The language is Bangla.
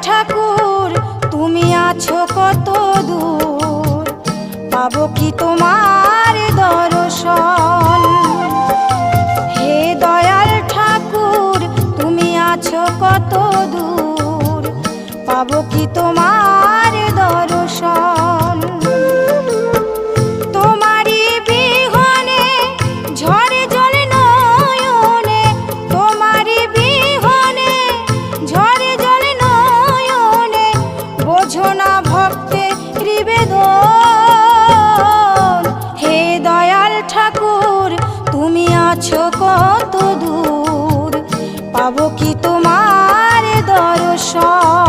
ঠাকুর তুমি আছো কত দূর, পাবো কি তোমার দর্শন। হে দয়াল ঠাকুর তুমি আছো কত দূর, পাবো কি তোমার দর্শন। তোমারি বিহনে ঝরে জলে নয়নে, তোমারি বিহনে ঝরে জলে নয়নে, বোঝো না ভক্তের নিবেদন। হে দয়াল ঠাকুর তুমি আছো কত দূর, পাবো কি তোমার দর্শন।